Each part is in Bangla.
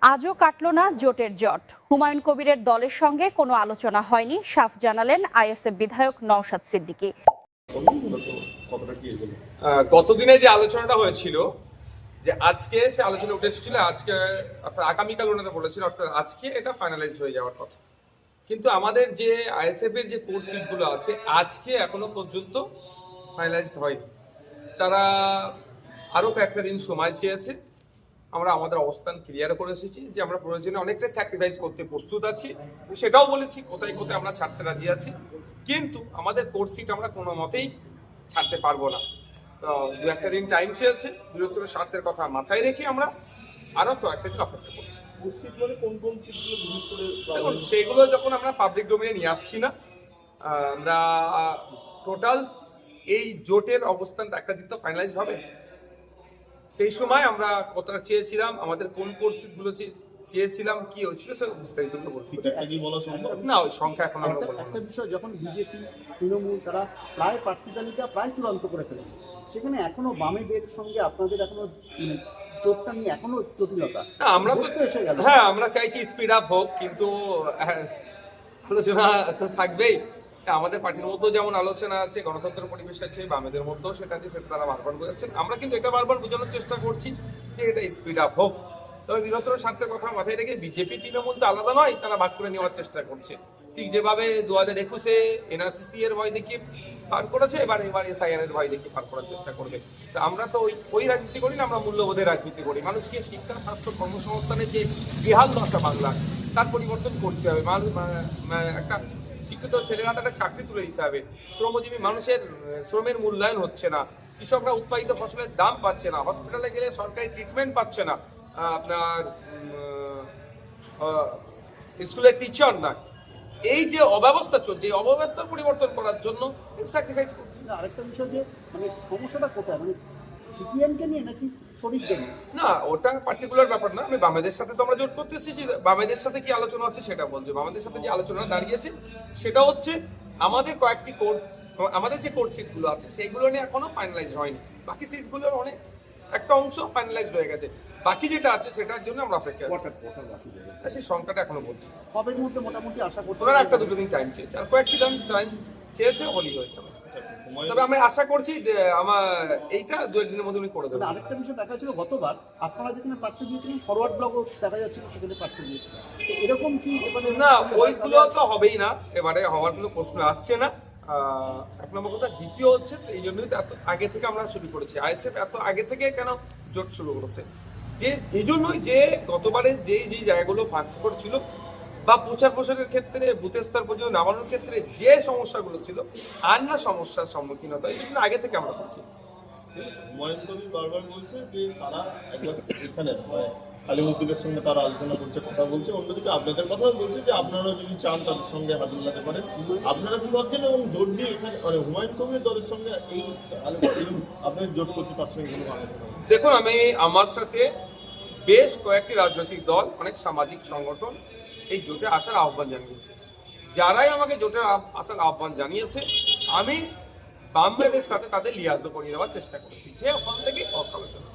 আজও কাটল না জোটের জট। হুমায়ুন কবিরের দলের সঙ্গে কোনো আলোচনা হয়নি, সাফ জানালেন আইএসএফ বিধায়ক নওশাদ সিদ্দিকী। গতদিনে যে আলোচনাটা হয়েছিল, যে আজকে সে আলোচনা উঠে এসেছিল, আজকে অর্থাৎ আগামীকাল ওনারা বলেছিল, অর্থাৎ আজকে এটা ফাইনালাইজড হয়ে যাওয়ার কথা। কিন্তু আমাদের যে আইএসএফ এর যে কোর সিটগুলো আছে আজকে এখনো পর্যন্ত ফাইনালাইজড হয়নি। তারা আরো কয়েকটা দিন সময় চেয়েছে। আমরা আমাদের অবস্থান ক্লিয়ার করে এসেছি যে আমরা প্রয়োজনে অনেকটা স্যাক্রিফাইস করতে প্রস্তুত আছি, সেটাও বলেছি কোথায় কোথায় আমরা ছাড়তে রাজি আছি, কিন্তু আমাদের কোর সিট আমরা কোনো মতেই ছাড়তে পারবো না। দু একটা দিন টাইম চেয়েছে, বৃহত্তর স্বার্থের কথা মাথায় রেখে আমরা আরো কয়েকটা দিন অপেক্ষা করছি। দেখুন, সেগুলো যখন আমরা পাবলিক ডোমেইনে নিয়ে আসছি না, আমরা টোটাল এই জোটের অবস্থানটা একটা দিন তো ফাইনালাইজ হবে। সেই সময় আমরা কতটা চেয়েছিলাম, আমাদের কোন কোর্সগুলো চেয়েছিলাম, কি হয়েছিল সে বিস্তারিত না, ওই সংখ্যা এখন আমরা বলবো। একটা বিষয়, যখন বিজেপি তৃণমূল তারা প্রায় প্রার্থী তালিকা প্রায় চূড়ান্ত করে ফেলেছে, সেখানে এখনো বামেদের সঙ্গে আপনাদের এখনো জোটটা নিয়ে এখনো জটিলতা। আমরা তো এসে গেল, হ্যাঁ, আমরা চাইছি স্পিড আপ হোক, কিন্তু আলোচনা তো থাকবেই। আমাদের পার্টির মধ্যেও যেমন আলোচনা আছে, গণতন্ত্র পরিবেশ আছে, বামেদের মধ্যেও সেটা আছে, সেটা তারা বারবার বোঝাচ্ছেন। আমরা কিন্তু এটা বারবার বোঝানোর চেষ্টা করছি যে এটা স্পিড আপ হোক। তবে বৃহত্তর স্বার্থের কথা মাথায় রেখে বিজেপি তৃণমূল তো আলাদা নয়, তারা ভাগ করে নেওয়ার চেষ্টা করছে। ঠিক যেভাবে 2021-এ এনআরসিসি এর ভয় দেখিয়ে পার করেছে, এবার এসআইআর এর ভয় দেখিয়ে পার করার চেষ্টা করবে। তো আমরা তো ওই রাজনীতি করি না, আমরা মূল্যবোধের রাজনীতি করি। মানুষকে শিক্ষা, স্বাস্থ্য, কর্মসংস্থানের যে বেহাল দশা বাংলা, তার পরিবর্তন করতে হবে। একটা শিক্ষিত ছেলেরা তাদের চাকরি তুলে দিতে হবে। শ্রমজীবী মানুষের শ্রমের মূল্যায়ন হচ্ছে না, কৃষকরা উৎপাদিত ফসলের দাম পাচ্ছে না, হসপিটালে গেলে সরকারি ট্রিটমেন্ট পাচ্ছে না, আপনার স্কুলের টিচার না। এই যে অব্যবস্থা চলছে, এই অব্যবস্থার পরিবর্তন করার জন্য স্যাক্রিফাইস করছে। আরেকটা বিষয়, যে মানে সমস্যাটা কোথায়, মানে সিপিএমকে নিয়ে নাকি শরীরকে নিয়ে? না, ওটা পার্টিকুলার ব্যাপার না। আমি বামেদের সাথে তো আমরা জোট করতে এসেছি, বামেদের সাথে কি আলোচনা হচ্ছে সেটা বলছি। বামেদের সাথে যে আলোচনা দাঁড়িয়েছে সেটা হচ্ছে আমাদের কয়েকটি কোর্স, আমাদের যে কোর্স সিটগুলো আছে সেইগুলো নিয়ে এখনো ফাইনালাইজ হয়নি। বাকি সিটগুলোর অনেক একটা অংশ ফাইনালাইজড হয়ে গেছে, বাকি যেটা আছে সেটার জন্য আমরা অপেক্ষা আছি। সেই সংখ্যাটা এখনো বলছি। কবের মধ্যে মোটামুটি আশা করতে? ওনারা একটা দুটো দিন টাইম চেয়েছে, আর কয়েকটি দিন টাইম চেয়েছে, হলেই হয়ে যাবে। তবে আমি আশা করছি যে আমার এইটা 2 দিনের মধ্যে উনি করে দেবেন। আরেকটা বিষয় দেখা যাচ্ছিল, গতবার আপনারা যেখানে প্রার্থী দিয়েছিলেন ফরওয়ার্ড ব্লকও দেখা যাচ্ছিল, সেখানে প্রার্থী দিয়েছিলেন। এরকম কি এবারে? না, ওইগুলো তো হবেই না, এবারে হওয়ার কোনো প্রশ্ন আসছে না। এক নম্বর কথা। দ্বিতীয় হচ্ছে, এই জন্যই তো এত আগে থেকে আমরা শুরু করেছি। আইএসএফ এত আগে থেকে কেন জোট শুরু করেছে, যে এই জন্যই যে গতবারে যেই জায়গাগুলো ফাঁক করছিল বা প্রচার প্রসারের ক্ষেত্রে বুথ স্তর পর্যন্ত নামানোর ক্ষেত্রে যে সমস্যাগুলো ছিল, আর না সমস্যার সম্মুখীন হতো, এই জন্য আগে থেকে আমরা করছি। হুমায়ুন কবির বারবার বলছে যে তারা এখানে আলিমুদ্দিনের সঙ্গে তারা আলোচনা করছে, কথা বলছে। অন্যদিকে আপনাদের কথাও বলছে যে আপনারা যদি চান তাদের সঙ্গে হাত মিলাতে পারেন। আপনারা কি ভাবছেন, এবং জোট নিয়ে এখানে মানে হুমায়ুন কবির দলের সঙ্গে এই আপনার জোট করতে তার সঙ্গে কোনো আলোচনা? দেখুন, আমি আমার সাথে বেশ কয়েকটি রাজনৈতিক দল, অনেক সামাজিক সংগঠন এই জোটে আসার আহ্বান জানিয়েছে। যারাই আমাকে জোটের আসার আহ্বান জানিয়েছে, আমি বামদের সাথে তাদের লিয়াজ করিয়ে দেওয়ার চেষ্টা করেছি, যে ওখান থেকে আলোচনা।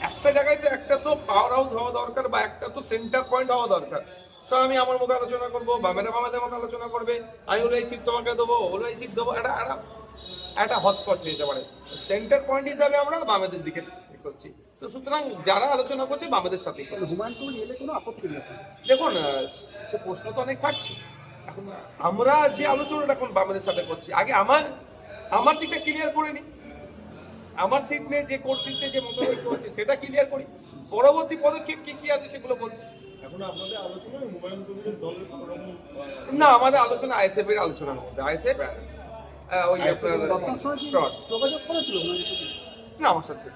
একটা জায়গায় তো একটা তো পাওয়ার হাউস হওয়া দরকার, বা একটা তো সেন্টার পয়েন্ট হওয়া দরকার। সব আমি আমার মতো আলোচনা করবো, বামেরা বামেদের মতো আলোচনা করবে, আমি হলো এই সিট তোমাকে দেবো, হলো এই সিট দেবো, একটা হটস্পট হয়ে যেতে পারে। সেন্টার পয়েন্ট হিসাবে আমরা বামেদের দিকে করছি। তো সুতরাং যারা আলোচনা করছে বামেদের সাথেই করছে। হুমায়ুন কবির এলে কোনো আপত্তি নেই? দেখুন, সে প্রশ্ন তো অনেক থাকছে। এখন আমরা যে আলোচনাটা এখন বামেদের সাথে করছি, আগে আমার দিকটা ক্লিয়ার করে নিই। আমার সিট নিয়ে যে কোর্ট সিট নিয়ে যে মতামত হচ্ছে সেটা ক্লিয়ার করি, পরবর্তী পদক্ষেপ কি আছে সেগুলো বলি। এখন আপনাদের আলোচনায় হুমায়ুন কবিরের দলের কোনো রকম? না, আমাদের আলোচনা আইএসএফ এর আলোচনার মধ্যে। আইএসএফ ওই আপনার যোগাযোগ করেছিল না, আমার সাথে